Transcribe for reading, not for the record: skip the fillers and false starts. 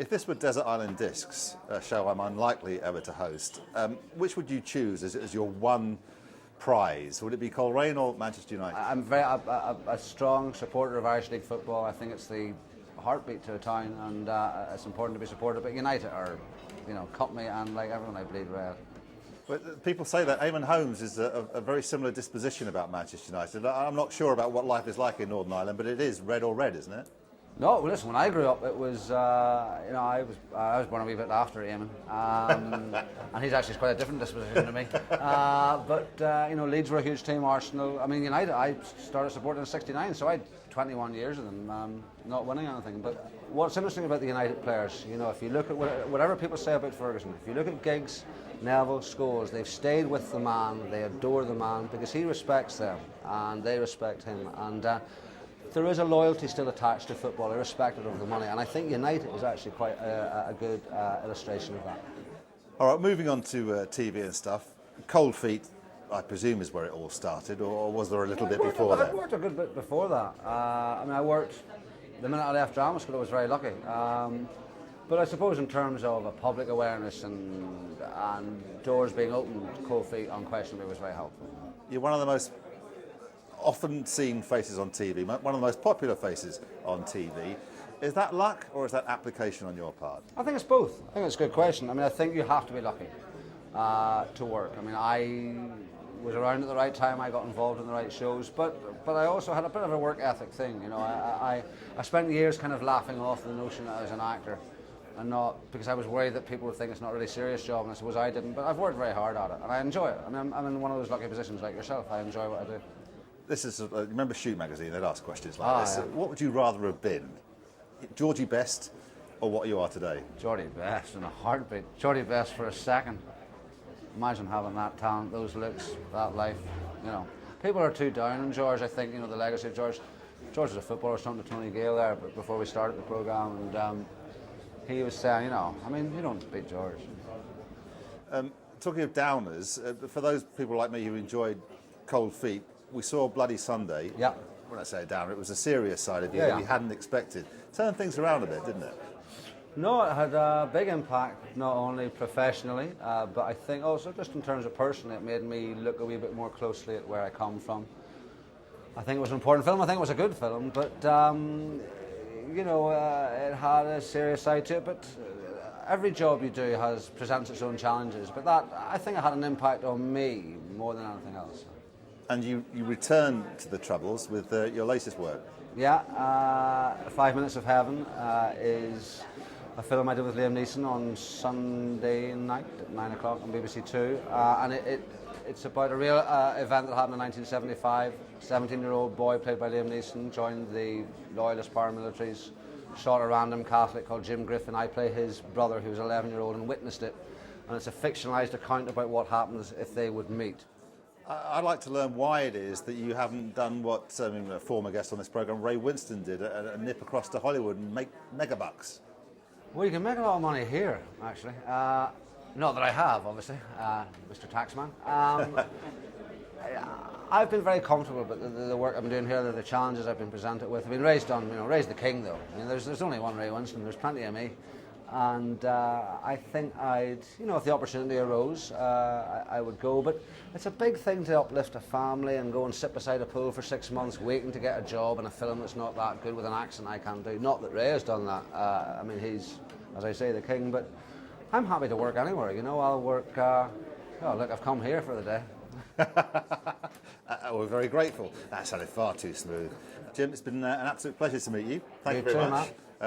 If this were Desert Island Discs, a show I'm unlikely ever to host, which would you choose as your one prize? Would it be Coleraine or Manchester United? I'm a strong supporter of Irish League football. I think it's the heartbeat to a town, and it's important to be supported. But United are, cut me, and like everyone, I bleed red. But people say that Eamon Holmes is a very similar disposition about Manchester United. I'm not sure about what life is like in Northern Ireland, but it is red or red, isn't it? No, well, listen. When I grew up, it was I was born a wee bit after Eamon, and he's actually quite a different disposition to me. But Leeds were a huge team. Arsenal. I mean, United. I started supporting in '69, so I had 21 years of them not winning anything. But what's interesting about the United players, if you look at whatever people say about Ferguson, if you look at Giggs, Neville, Scholes, they've stayed with the man. They adore the man because he respects them and they respect him. And there is a loyalty still attached to football, irrespective of the money, and I think United is actually quite a good illustration of that. All right, moving on to TV and stuff. Cold Feet, I presume, is where it all started, or was there a little bit before that? I worked a good bit before that. I worked the minute I left drama school. I was very lucky. But I suppose in terms of a public awareness and doors being opened, Cold Feet unquestionably was very helpful. You're one of the most often seen faces on TV, one of the most popular faces on TV. Is that luck or is that application on your part? I think it's both. I think it's a good question. I think you have to be lucky to work. I was around at the right time, I got involved in the right shows, but I also had a bit of a work ethic thing. I spent years kind of laughing off the notion that I was an actor, and not because I was worried that people would think it's not a really serious job, and I suppose I didn't, but I've worked very hard at it and I enjoy it. I'm in one of those lucky positions like yourself. I enjoy what I do. This is, remember Shoot magazine, they'd ask questions like this. Yeah. What would you rather have been? Georgie Best or what you are today? Geordie Best in a heartbeat. Geordie Best for a second. Imagine having that talent, those looks, that life. People are too down on George, I think, the legacy of George. George was a footballer, something to Tony Gale there before we started the programme, and he was saying, you don't beat George. Talking of downers, for those people like me who enjoyed Cold Feet, we saw Bloody Sunday. Yeah. When I say a downer, it was a serious side of you that we hadn't expected. Turned things around a bit, didn't it? No, it had a big impact, not only professionally, but I think also just in terms of personally, it made me look a wee bit more closely at where I come from. I think it was an important film. I think it was a good film, but it had a serious side to it. But every job you do presents its own challenges. But that, I think, it had an impact on me more than anything else. And you return to the Troubles with your latest work. Yeah, 5 Minutes of Heaven is a film I did with Liam Neeson on Sunday night at 9 o'clock on BBC Two, and it's about a real event that happened in 1975. 17-year-old boy played by Liam Neeson joined the Loyalist paramilitaries, shot a random Catholic called Jim Griffin. I play his brother, who was 11-year-old, and witnessed it, and it's a fictionalised account about what happens if they would meet. I'd like to learn why it is that you haven't done what a former guest on this programme, Ray Winston, did, a nip across to Hollywood and make megabucks. Well, you can make a lot of money here, actually. Not that I have, obviously, Mr. Taxman. I've been very comfortable with the work I've been doing here, the challenges I've been presented with. Ray's done, Ray's the king, though. There's only one Ray Winston, there's plenty of me. And I think if the opportunity arose, I would go. But it's a big thing to uplift a family and go and sit beside a pool for 6 months waiting to get a job in a film that's not that good with an accent I can't do. Not that Ray has done that. He's, as I say, the king. But I'm happy to work anywhere. I'll work. Look, I've come here for the day. We're very grateful. That sounded far too smooth. Jim, it's been an absolute pleasure to meet you. Thank you very much. Matt.